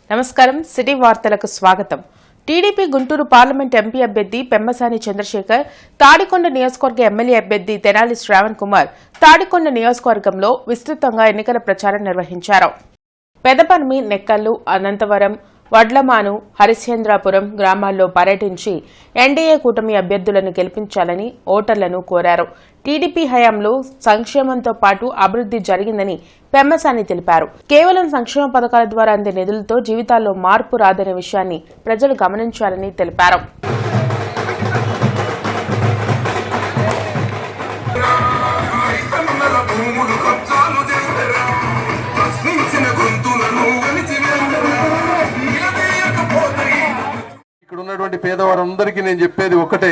నమస్కారం సిటీ వార్తలకు స్వాగతం. టీడీపీ గుంటూరు పార్లమెంట్ ఎంపీ అభ్యర్థి పెమ్మసాని చంద్రశేఖర్, తాడికొండ నియోజకవర్గ ఎమ్మెల్యే అభ్యర్థి తెనాలి శ్రావణ్ కుమార్ తాడికొండ నియోజకవర్గంలో విస్తృతంగా ఎన్నికల ప్రచారం నిర్వహించారు. పెదపర్మి, నెక్కల్లు, అనంతవరం, వడ్లమాను, హరిశ్చంద్రాపురం గ్రామాల్లో పర్యటించి ఎన్డీఏ కూటమి అభ్యర్థులను గెలిపించాలని ఓటర్లను కోరారు. టీడీపీ హయాంలో సంక్షేమంతో పాటు అభివృద్ది జరిగిందని పెమ్మసాని తెలిపారు. కేవలం సంక్షేమ పథకాల ద్వారా అందే నిధులతో జీవితాల్లో మార్పు రాదనే విషయాన్ని ప్రజలు గమనించాలని తెలిపారు. ఇక్కడ ఉన్నటువంటి పేదవారందరికీ నేను చెప్పేది ఒకటే,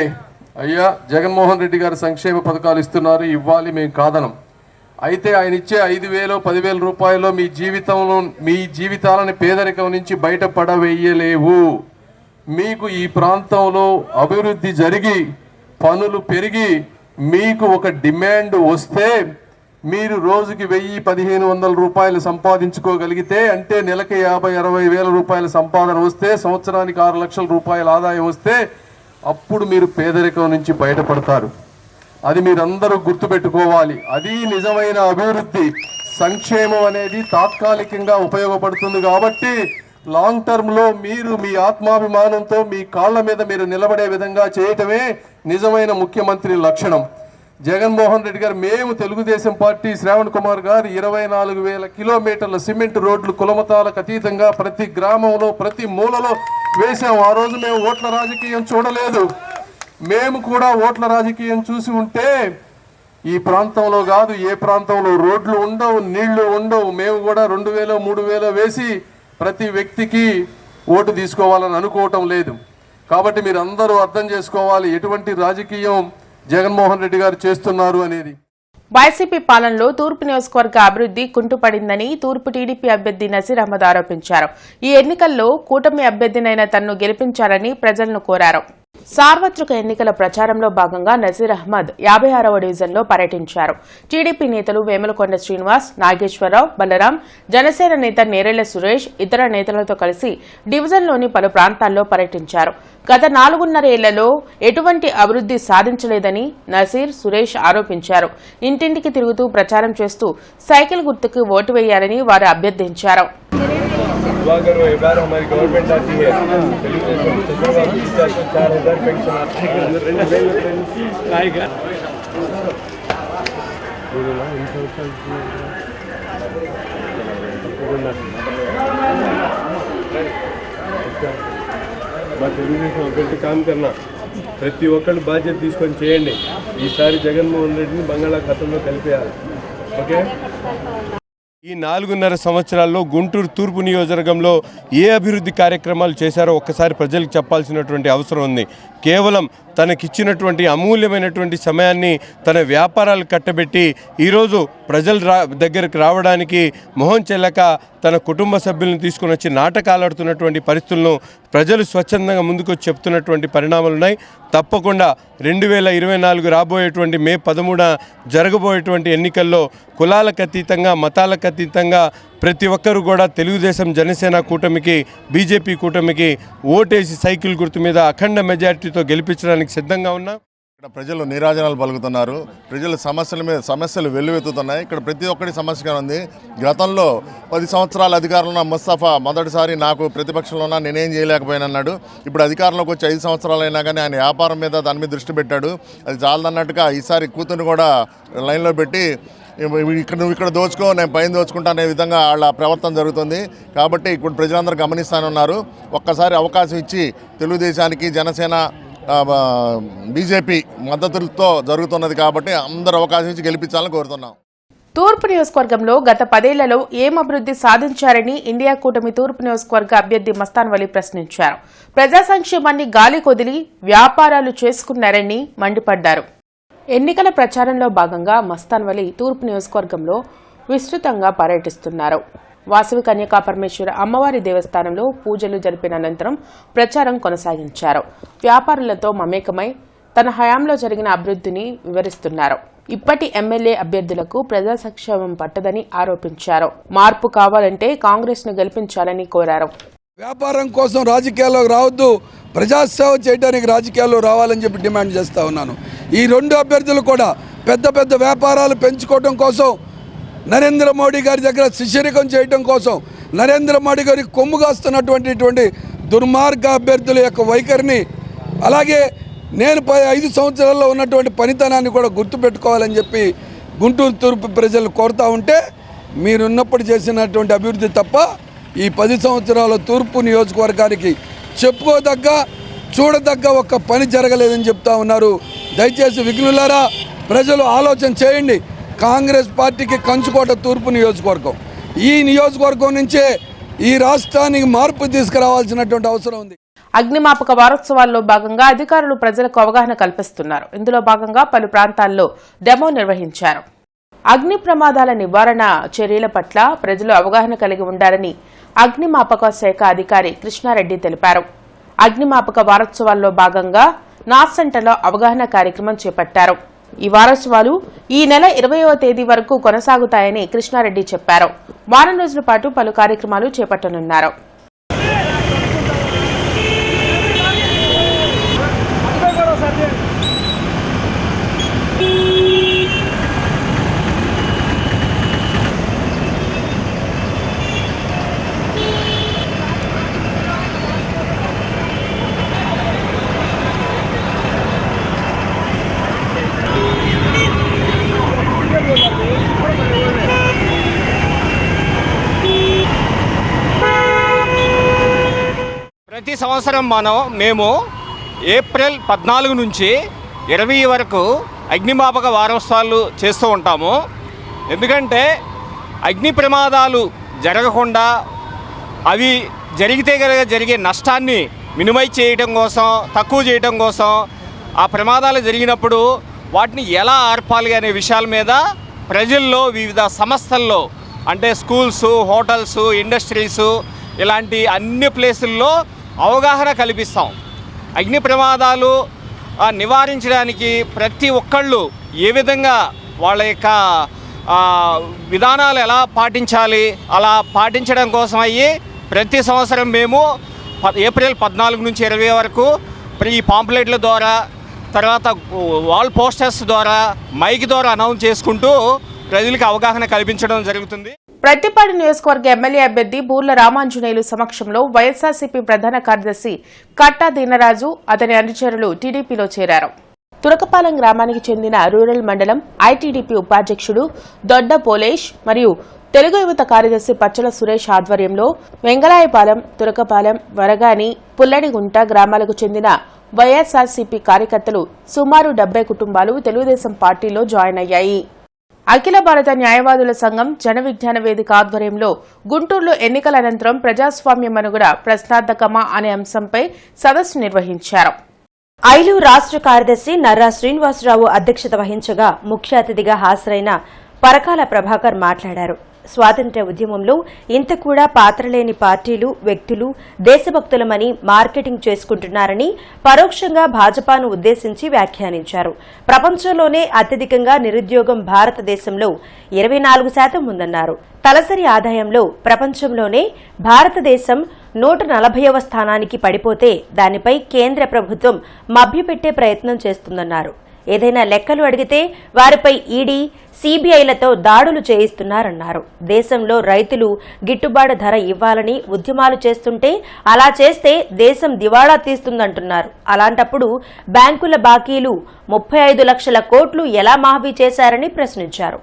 అయ్యా జగన్మోహన్ రెడ్డి గారు సంక్షేమ పథకాలు ఇస్తున్నారు, ఇవ్వాలి, మేము కాదనం. అయితే ఆయన ఇచ్చే 5,000 10,000 రూపాయలు మీ జీవితాలను పేదరికం నుంచి బయటపడవేయలేవు. మీకు ఈ ప్రాంతంలో అభివృద్ధి జరిగి పనులు పెరిగి మీకు ఒక డిమాండ్ వస్తే మీరు రోజుకి 1,000-1,500 రూపాయలు సంపాదించుకోగలిగితే, అంటే నెలకి 50-60 వేల రూపాయల సంపాదన వస్తే, సంవత్సరానికి 6 లక్షల రూపాయల ఆదాయం వస్తే అప్పుడు మీరు పేదరికం నుంచి బయటపడతారు. అది మీరందరూ గుర్తుపెట్టుకోవాలి. అది నిజమైన అభివృద్ధి. సంక్షేమం అనేది తాత్కాలికంగా ఉపయోగపడుతుంది కాబట్టి లాంగ్ టర్మ్లో మీరు మీ ఆత్మాభిమానంతో మీ కాళ్ళ మీద మీరు నిలబడే విధంగా చేయటమే నిజమైన ముఖ్యమంత్రి లక్షణం. జగన్మోహన్ రెడ్డి గారు, మేము తెలుగుదేశం పార్టీ శ్రావణ్ కుమార్ గారు 24,000 కిలోమీటర్ల సిమెంట్ రోడ్లు కులమతాలకు అతీతంగా ప్రతి గ్రామంలో ప్రతి మూలలో వేశాం. ఆ రోజు మేము ఓట్ల రాజకీయం చూడలేదు. మేము కూడా ఓట్ల రాజకీయం చూసి ఉంటే ఈ ప్రాంతంలో కాదు ఏ ప్రాంతంలో రోడ్లు ఉండవు, నీళ్లు ఉండవు. మేము కూడా 2,000-3,000 వేసి ప్రతి వ్యక్తికి ఓటు తీసుకోవాలని అనుకోవటం లేదు. కాబట్టి మీరు అందరూ అర్థం చేసుకోవాలి ఎటువంటి రాజకీయం జగన్మోహన్ రెడ్డి గారు చేస్తున్నారు అనేది. వైసీపీ పాలనలో తూర్పు నియోజకవర్గ అభివృద్ధి కుంటుపడిందని తూర్పు టీడీపీ అభ్యర్థి నసీర్ అహ్మద్ ఆరోపించారు. ఈ ఎన్నికల్లో కూటమి అభ్యర్థినైన తన్ను గెలిపించాలని ప్రజలను కోరారు. సార్వత్రిక ఎన్నికల ప్రచారంలో భాగంగా నసీర్ అహ్మద్ 56వ డివిజన్లో పర్యటించారు. టీడీపీ నేతలు వేములకొండ శ్రీనివాస్, నాగేశ్వరరావు, బలరాం, జనసేన నేత నేరెళ్ల సురేష్ ఇతర నేతలతో కలిసి డివిజన్లోని పలు ప్రాంతాల్లో పర్యటించారు. గత 4.5 ఏళ్లలో ఎటువంటి అభివృద్ధి సాధించలేదని నసీర్, సురేష్ ఆరోపించారు. ఇంటింటికి తిరుగుతూ ప్రచారం చేస్తూ సైకిల్ గుర్తుకు ఓటు వేయాలని వారు అభ్యర్థించారు. अगर वो एक बार हमारी गवर्नमेंट आती है, 4,000 पेंशन आएगा। మా తెలుగుదేశం అభ్యర్థి కామ్ కన్నా ప్రతి ఒక్కళ్ళు బాధ్యత తీసుకొని చేయండి. ఈసారి జగన్మోహన్ రెడ్డిని బంగాళాఖాతంలో కలిపేయాలి. ఓకే. ఈ 4.5 సంవత్సరాల్లో గుంటూరు తూర్పు నియోజకవర్గంలో ఏ అభివృద్ధి కార్యక్రమాలు చేశారో ఒక్కసారి ప్రజలకు చెప్పాల్సినటువంటి అవసరం ఉంది. కేవలం తనకిచ్చినటువంటి అమూల్యమైనటువంటి సమయాన్ని తన వ్యాపారాలు కట్టబెట్టి ఈరోజు ప్రజల దగ్గరకు రావడానికి మొహం చెల్లక తన కుటుంబ సభ్యులను తీసుకుని వచ్చి నాటకాలు ఆడుతున్నటువంటి పరిస్థితులను ప్రజలు స్వచ్ఛందంగా ముందుకు చెప్తున్నటువంటి పరిణామాలు ఉన్నాయి. తప్పకుండా 2024 రాబోయేటువంటి మే 13న జరగబోయేటువంటి ఎన్నికల్లో కులాలకు అతీతంగా మతాలకు అతీతంగా ప్రతి ఒక్కరు కూడా తెలుగుదేశం జనసేన కూటమికి బీజేపీ కూటమికి ఓటేసి సైకిల్ గుర్తు మీద అఖండ మెజార్టీతో గెలిపించడానికి సిద్ధంగా ఉన్నాం. ఇక్కడ ప్రజలు నీరాజనాలు పలుకుతున్నారు. ప్రజల సమస్యలు వెల్లువెత్తుతున్నాయి. ఇక్కడ ప్రతి ఒక్కటి సమస్యగా ఉంది. గతంలో 10 సంవత్సరాల అధికారంలో ఉన్న ముస్తఫా మొదటిసారి నాకు ప్రతిపక్షంలో ఉన్నా నేనేం చేయలేకపోయానన్నాడు. ఇప్పుడు అధికారంలోకి వచ్చి 5 సంవత్సరాలు అయినా కానీ ఆయన వ్యాపారం మీద దాని మీద దృష్టి పెట్టాడు. అది చాలదన్నట్టుగా ఈసారి కూతురు కూడా లైన్లో పెట్టి నువ్వు ఇక్కడ దోచుకో, నేను పైన దోచుకుంటా అనే విధంగా వాళ్ళ ప్రవర్తన జరుగుతుంది. కాబట్టి ఇప్పుడు ప్రజలందరూ గమనిస్తానున్నారు. ఒక్కసారి అవకాశం ఇచ్చి తెలుగుదేశానికి జనసేన బీజేపీ మద్దతులతో జరుగుతున్నది కాబట్టి అందరూ అవకాశం ఇచ్చి గెలిపించాలని కోరుతున్నాం. తూర్పు నియోజకవర్గంలో గత 10 ఏళ్లలో ఏం అభివృద్ధి సాధించారని ఇండియా కూటమి తూర్పు నియోజకవర్గ అభ్యర్థి మస్తాన్ వలీ ప్రశ్నించారు. ప్రజా సంక్షేమాన్ని గాలి కొదిలి వ్యాపారాలు చేసుకున్నారని మండిపడ్డారు. ఎన్నికల ప్రచారంలో భాగంగా మస్తాన్ వలీ తూర్పు నియోజకవర్గంలో విస్తృతంగా పర్యటిస్తున్నారు. వాసవి కన్యకా పరమేశ్వర అమ్మవారి దేవస్థానంలో పూజలు జరిపిన అనంతరం ప్రచారం కొనసాగించారు. వ్యాపారులతో మమేకమై తన హయాంలో జరిగిన అభివృద్ధిని వివరిస్తున్నారు. ఇప్పటి ఎమ్మెల్యే అభ్యర్థులకు ప్రజా సంక్షేమం పట్టదని ఆరోపించారు. మార్పు కావాలంటే కాంగ్రెస్ ను గెలిపించాలని కోరారు. వ్యాపారం కోసం రాజకీయాల్లోకి రావద్దు, ప్రజాసేవ చేయడానికి రాజకీయాల్లో రావాలని చెప్పి డిమాండ్ చేస్తూ ఉన్నాను. ఈ రెండు అభ్యర్థులు కూడా పెద్ద పెద్ద వ్యాపారాలు పెంచుకోవడం కోసం, నరేంద్ర మోడీ గారి దగ్గర శిష్యరికం చేయడం కోసం, నరేంద్ర మోడీ గారి కొమ్ము కాస్తున్నటువంటి దుర్మార్గ అభ్యర్థుల యొక్క వైఖరిని, అలాగే నేను 5 సంవత్సరాల్లో ఉన్నటువంటి పనితనాన్ని కూడా గుర్తుపెట్టుకోవాలని చెప్పి గుంటూరు తూర్పు ప్రజలు కోరుతూ ఉంటే, మీరున్నప్పుడు చేసినటువంటి అభివృద్ధి తప్ప ఈ 10 సంవత్సరాల తూర్పు నియోజకవర్గానికి చెప్పుకోదగ్గ చూడదగ్గ ఒక్క పని జరగలేదని చెప్తా ఉన్నారు. దయచేసి విఘ్నులారా, ప్రజలు ఆలోచన చేయండి. కాంగ్రెస్ పార్టీకి కంచుకోట తూర్పు నియోజకవర్గం, ఈ నియోజకవర్గం నుంచే ఈ రాష్ట్రానికి మార్పు తీసుకురావాల్సినటువంటి అవసరం ఉంది. అగ్నిమాపక వారోత్సవాల్లో భాగంగా అధికారులు ప్రజలకు అవగాహన కల్పిస్తున్నారు. ఇందులో భాగంగా పలు ప్రాంతాల్లో డెమో నిర్వహించారు. అగ్ని ప్రమాదాల నివారణ చర్యల పట్ల ప్రజలు అవగాహన కలిగి ఉండాలని అగ్నిమాపక శాఖ అధికారి కృష్ణారెడ్డి తెలిపారు. అగ్నిమాపక వారోత్సవాల్లో భాగంగా నార్సెంటలో అవగాహన కార్యక్రమం చేపట్టారు. ఈ వారోత్సవాలు ఈ నెల 20వ తేదీ వరకు కొనసాగుతాయని కృష్ణారెడ్డి చెప్పారు. వారం రోజుల పాటు పలు కార్యక్రమాలు చేపట్టనున్నారు. ప్రతి సంవత్సరం మేము ఏప్రిల్ 14 నుంచి 20 వరకు అగ్నిమాపక వారోత్సవాలు చేస్తూ ఉంటాము. ఎందుకంటే అగ్ని ప్రమాదాలు జరగకుండా, అవి జరిగితే కనుక జరిగే నష్టాన్ని మినిమైజ్ చేయడం కోసం, తక్కువ చేయడం కోసం, ఆ ప్రమాదాలు జరిగినప్పుడు వాటిని ఎలా ఆర్పాలి అనే విషయాల మీద ప్రజల్లో, వివిధ సంస్థల్లో, అంటే స్కూల్స్, హోటల్స్, ఇండస్ట్రీస్, ఇలాంటి అన్ని ప్లేసుల్లో అవగాహన కల్పిస్తాం. అగ్ని ప్రమాదాలు నివారించడానికి ప్రతి ఒక్కళ్ళు ఏ విధంగా వాళ్ళ యొక్క విధానాలు ఎలా పాటించాలి, అలా పాటించడం కోసం అయ్యి ప్రతి సంవత్సరం మేము ఏప్రిల్ 14 నుంచి 20 వరకు ఈ పాంప్లెట్ల ద్వారా, తర్వాత వాల్ పోస్టర్స్ ద్వారా, మైక్ ద్వారా అనౌన్స్ చేసుకుంటూ ప్రజలకు అవగాహన కల్పించడం జరుగుతుంది. ప్రత్తిపాడు నియోజకవర్గ ఎమ్మెల్యే అభ్యర్థి బూర్ల రామాంజనేయులు సమక్షంలో వైఎస్ఆర్సీపీ ప్రధాన కార్యదర్శి కట్టా దీనరాజు, అతని అనుచరులు టీడీపీలో చేరారు. తురకపాలెం గ్రామానికి చెందిన రూరల్ మండలం ఐటీడీపీ ఉపాధ్యక్షుడు దొడ్డ పోలేష్ మరియు తెలుగు యువత కార్యదర్శి పచ్చల సురేష్ ఆధ్వర్యంలో వెంగళాయపాలెం, తురకపాలెం, వరగాని, పుల్లడిగుంట గ్రామాలకు చెందిన వైఎస్ఆర్సీపీ కార్యకర్తలు సుమారు 70 కుటుంబాలు తెలుగుదేశం పార్టీలో జాయిన్ అయ్యాయి. అఖిల భారత న్యాయవాదుల సంఘం జన విజ్ఞాన వేదిక ఆధ్వర్యంలో గుంటూరులో ఎన్నికల అనంతరం ప్రజాస్వామ్య మనుగడ ప్రశ్నార్థకమా అనే అంశంపై సదస్సు నిర్వహించారు. ఐలు రాష్ట్ర కార్యదర్శి నర్రా శ్రీనివాసరావు అధ్యక్షత వహించగా ముఖ్య అతిథిగా హాజరైన పరకాల ప్రభాకర్ మాట్లాడారు. స్వాతంత్ర్య ఉద్యమంలో ఇంత కూడా పాత్రలేని పార్టీలు, వ్యక్తులు దేశభక్తులమని మార్కెటింగ్ చేసుకుంటున్నారని పరోక్షంగా భాజపాను ఉద్దేశించి వ్యాఖ్యానించారు. ప్రపంచంలోనే అత్యధికంగా నిరుద్యోగం భారతదేశంలో 24% ఉందన్నారు. తలసరి ఆదాయంలో ప్రపంచంలోనే భారతదేశం 140వ స్థానానికి పడిపోతే దానిపై కేంద్ర ప్రభుత్వం మభ్యపెట్టే ప్రయత్నం చేస్తుందన్నారు. ఏదైనా లెక్కలు అడిగితే వారిపై ఈడీ, సీబీఐలతో దాడులు చేయిస్తున్నారన్నారు. దేశంలో రైతులు గిట్టుబాటు ధర ఇవ్వాలని ఉద్యమాలు చేస్తుంటే అలా చేస్తే దేశం దివాళా తీస్తుందంటున్నారు. అలాంటప్పుడు బ్యాంకుల బాకీలు 35 లక్షల కోట్లు ఎలా మాఫీ చేశారని ప్రశ్నించారు.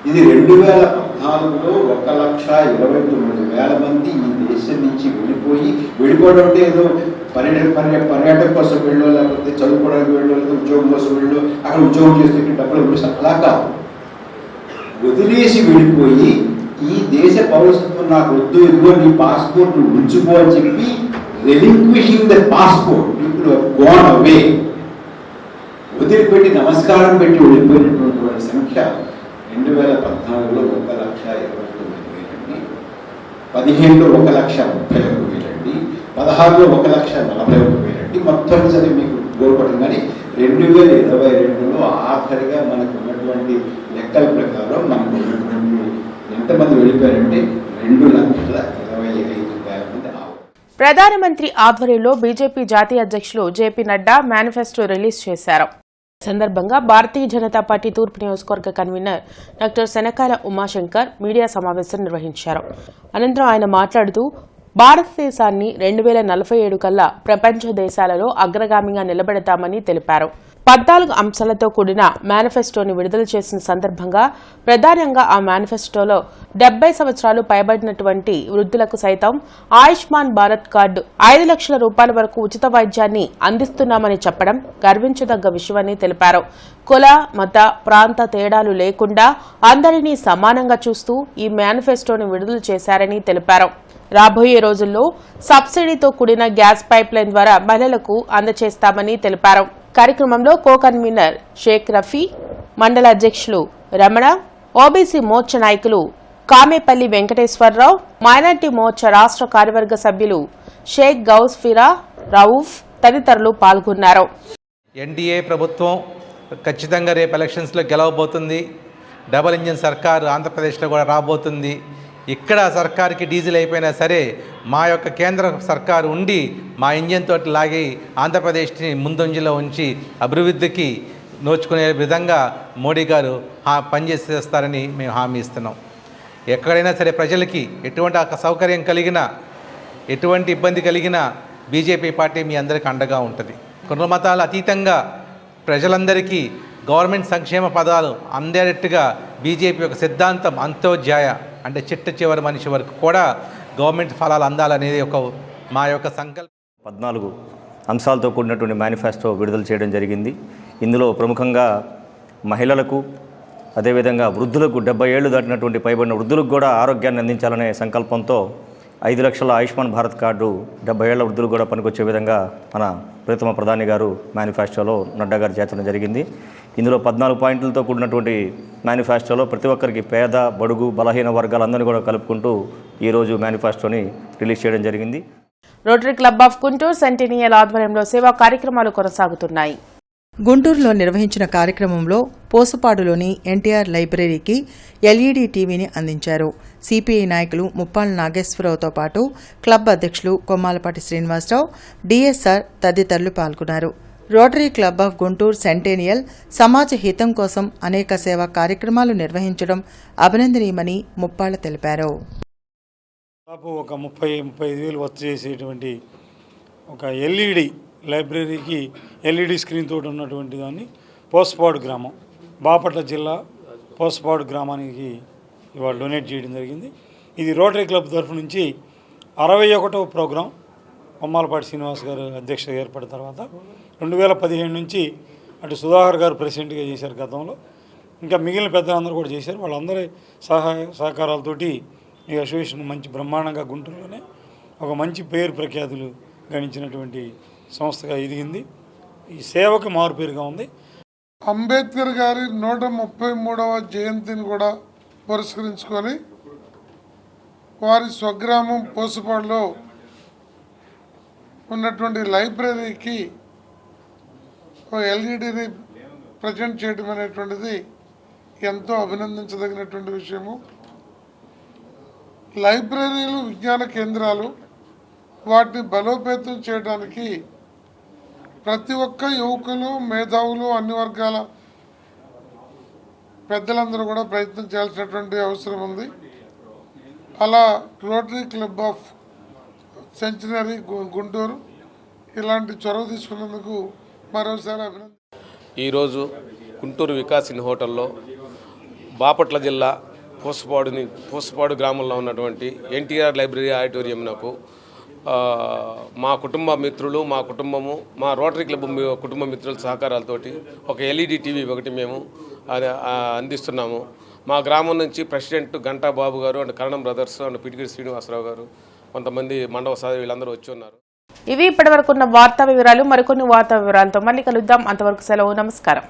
ఇది 2014లో 1,29,000 మంది ఈ దేశం నుంచి వెళ్ళిపోవడం అంటే ఏదో పర్యాటక కోసం వెళ్ళు, లేకపోతే చదువుకోవడానికి వెళ్ళు, లేకపోతే ఉద్యోగం కోసం వెళ్ళు, అక్కడ ఉద్యోగం చేస్తే డబ్బులు వదిలేసి అలా కాదు, వదిలేసి వెళ్ళిపోయి ఈ దేశ పౌరసత్వం నాకు వద్దు, ఇదిగో నీ పాస్పోర్ట్ ఉంచుకో అని చెప్పి రెలింక్విషింగ్ ద పాస్పోర్ట్ పీపుల్ గోన్ అవే, వదిలిపెట్టి నమస్కారం పెట్టి వెళ్ళిపోయినటువంటి సంఖ్య 2014లో 1,29,000 అండి, 15లో 1,31,000 అండి, 16లో 1,41,000 అండి. మొత్తం సరే మీకు గోల్పడం. కానీ 2022లో ఆఖరిగా మనకు ఉన్నటువంటి లెక్కల ప్రకారం మనకు ఉన్నటువంటి ఎంతమంది వెళ్ళిపోయారంటే 2,25,000 మంది. ప్రధానమంత్రి ఆధ్వర్యంలో బీజేపీ జాతీయ అధ్యక్షులు జేపీ నడ్డా మేనిఫెస్టో రిలీజ్ చేశారు. ఈ సందర్భంగా భారతీయ జనతా పార్టీ తూర్పు నియోజకవర్గ కన్వీనర్ డాక్టర్ శనకాల ఉమాశంకర్ మీడియా సమావేశం నిర్వహించారు. అనంతరం ఆయన మాట్లాడుతూ భారతదేశాన్ని 2047 కల్లా ప్రపంచ దేశాలలో అగ్రగామిగా నిలబెడతామని తెలిపారు. 14 అంశాలతో కూడిన మేనిఫెస్టోని విడుదల చేసిన సందర్భంగా ప్రధానంగా ఆ మేనిఫెస్టోలో 70 సంవత్సరాలు పైబడినటువంటి వృద్ధులకు సైతం ఆయుష్మాన్ భారత్ కార్డు 5 లక్షల రూపాయల వరకు ఉచిత వైద్యాన్ని అందిస్తున్నామని చెప్పడం గర్వించదగ్గ విషయమని తెలిపారు. కుల, మత, ప్రాంత తేడాలు లేకుండా అందరినీ సమానంగా చూస్తూ ఈ మేనిఫెస్టోని విడుదల చేశారని తెలిపారు. రాబోయే రోజుల్లో సబ్సిడీతో కూడిన గ్యాస్ పైప్ లైన్ ద్వారా మహిళలకు అందజేస్తామని తెలిపారు. కార్యక్రమంలో కో కన్వీనర్ షేక్ రఫీ, మండల అధ్యక్షులు రమణ, ఓబీసీ మోర్చా నాయకులు కామేపల్లి వెంకటేశ్వరరావు, మైనార్టీ మోర్చా రాష్ట్ర కార్యవర్గ సభ్యులు షేక్ గౌస్ ఫిరా, రౌఫ్ తదితరులు పాల్గొన్నారు. ఎన్డీఏ ప్రభుత్వం ఖచ్చితంగా రేపు ఎలక్షన్స్లో గెలవబోతుంది. డబుల్ ఇంజిన్ సర్కారు ఆంధ్రప్రదేశ్లో కూడా రాబోతుంది. ఇక్కడ సర్కారుకి డీజిల్ అయిపోయినా సరే మా యొక్క కేంద్ర సర్కారు ఉండి మా ఇంజిన్ తోటి లాగి ఆంధ్రప్రదేశ్ని ముందంజలో ఉంచి అభివృద్ధికి నోచుకునే విధంగా మోడీ గారు పనిచేస్తారని మేము హామీ ఇస్తున్నాం. ఎక్కడైనా సరే ప్రజలకి ఎటువంటి సౌకర్యం కలిగినా, ఎటువంటి ఇబ్బంది కలిగినా బీజేపీ పార్టీ మీ అందరికీ అండగా ఉంటుంది. కుల మతాల అతీతంగా ప్రజలందరికీ గవర్నమెంట్ సంక్షేమ పదాలు అందేటట్టుగా బీజేపీ యొక్క సిద్ధాంతం అంత్యోధ్యాయ అంటే చిట్ట చివరి మనిషి వరకు కూడా గవర్నమెంట్ ఫలాలు అందాలనేది మా యొక్క సంకల్పం. 14 అంశాలతో కూడినటువంటి మేనిఫెస్టో విడుదల చేయడం జరిగింది. ఇందులో ప్రముఖంగా మహిళలకు, అదేవిధంగా వృద్ధులకు, 70 ఏళ్లు దాటినటువంటి పైబడిన వృద్ధులకు కూడా ఆరోగ్యాన్ని అందించాలనే సంకల్పంతో 5 లక్షల ఆయుష్మాన్ భారత్ కార్డు 70 ఏళ్ల వృద్ధులకు కూడా పనికొచ్చే విధంగా మన ప్రీతమ ప్రధాని గారు మేనిఫెస్టోలో నడ్డా గారు చేర్చడం జరిగింది. ఇందులో 14 పాయింట్లతో కూడినటువంటి మేనిఫెస్టోలో ప్రతి ఒక్కరికి పేద, బడుగు, బలహీన వర్గాలందరినీ కూడా కలుపుకుంటూ ఈరోజు మేనిఫెస్టోని రిలీజ్ చేయడం జరిగింది. Rotary club of Guntur centennial ఆధ్వర్యంలో సేవా కార్యక్రమాలు కొనసాగుతున్నాయి. గుంటూరులో నిర్వహించిన కార్యక్రమంలో పోసుపాడులోని ఎన్టీఆర్ లైబ్రరీకి ఎల్ఈడీ టీవీని అందించారు. సిపిఐ నాయకులు ముప్పాళ్ల నాగేశ్వరరావుతో పాటు క్లబ్ అధ్యక్షులు కొమ్మాలపాటి శ్రీనివాసరావు, డిఎస్ఆర్ తదితరులు పాల్గొన్నారు. రోటరీ క్లబ్ ఆఫ్ గుంటూరు సెంటేనియల్ సమాజ హితం కోసం అనేక సేవా కార్యక్రమాలు నిర్వహించడం అభినందనీయమని ముప్పాళ్ల తెలిపారు. ఒక 30-35 వేలు వర్క్ చేసేటువంటి ఒక ఎల్ఈడి లైబ్రరీకి ఎల్ఈడి స్క్రీన్ తోటి ఉన్నటువంటి దాన్ని పోసుపాడు గ్రామం, బాపట్ల జిల్లా పోసుపాడు గ్రామానికి ఇవాళ డొనేట్ చేయడం జరిగింది. ఇది రోటరీ క్లబ్ తరఫు నుంచి 61వ ప్రోగ్రాం. కొమ్మాలపాటి శ్రీనివాస్ గారు అధ్యక్షత ఏర్పడిన తర్వాత 2015 నుంచి అటు సుధాకర్ గారు ప్రెసిడెంట్గా చేశారు గతంలో. ఇంకా మిగిలిన పెద్దలందరూ కూడా చేశారు. వాళ్ళందరి సహకారాలతోటి ఈ అసోసియేషన్ మంచి బ్రహ్మాండంగా గుంటూరులోనే ఒక మంచి పేరు ప్రఖ్యాతులు గణించినటువంటి సంస్థగా ఎదిగింది. ఈ సేవకు మారుపేరుగా ఉంది. అంబేద్కర్ గారి 133వ జయంతిని కూడా పురస్కరించుకొని వారి స్వగ్రామం పోసుపాడులో ఉన్నటువంటి లైబ్రరీకి ఎల్ఈడిని ప్రజెంట్ చేయడం అనేటువంటిది ఎంతో అభినందించదగినటువంటి విషయము. లైబ్రరీలు విజ్ఞాన కేంద్రాలు, వాటిని బలోపేతం చేయడానికి ప్రతి ఒక్క యువకులు, మేధావులు, అన్ని వర్గాల పెద్దలందరూ కూడా ప్రయత్నం చేయాల్సినటువంటి అవసరం ఉంది. అలా రోటరీ క్లబ్ ఆఫ్ సెంచనరీ గుంటూరు ఇలాంటి చొరవ తీసుకున్నందుకు మరోసారి అభినందన. ఈరోజు గుంటూరు వికాసిన్ హోటల్లో బాపట్ల జిల్లా పోసుపాడు గ్రామంలో ఉన్నటువంటి ఎన్టీఆర్ లైబ్రరీ ఆడిటోరియంకు మా కుటుంబ మిత్రులు, మా కుటుంబము, మా రోటరీ క్లబ్ కుటుంబ మిత్రుల సహకారాలతోటి ఒక ఎల్ఈడి టీవీ ఒకటి మేము అందిస్తున్నాము. మా గ్రామం నుంచి president Ganta Babu garu and Karanam brothers and Pitikidi Srinivasarao garu, కొంతమంది మండవ సాధి వీళ్ళందరూ వచ్చి ఉన్నారు. ఇవి ఇప్పటివరకున్న వార్తా వివరాలు. మరికొన్ని వార్తా వివరాలతో మళ్ళీ కలుద్దాం. అంతవరకు సెలవు. నమస్కారం.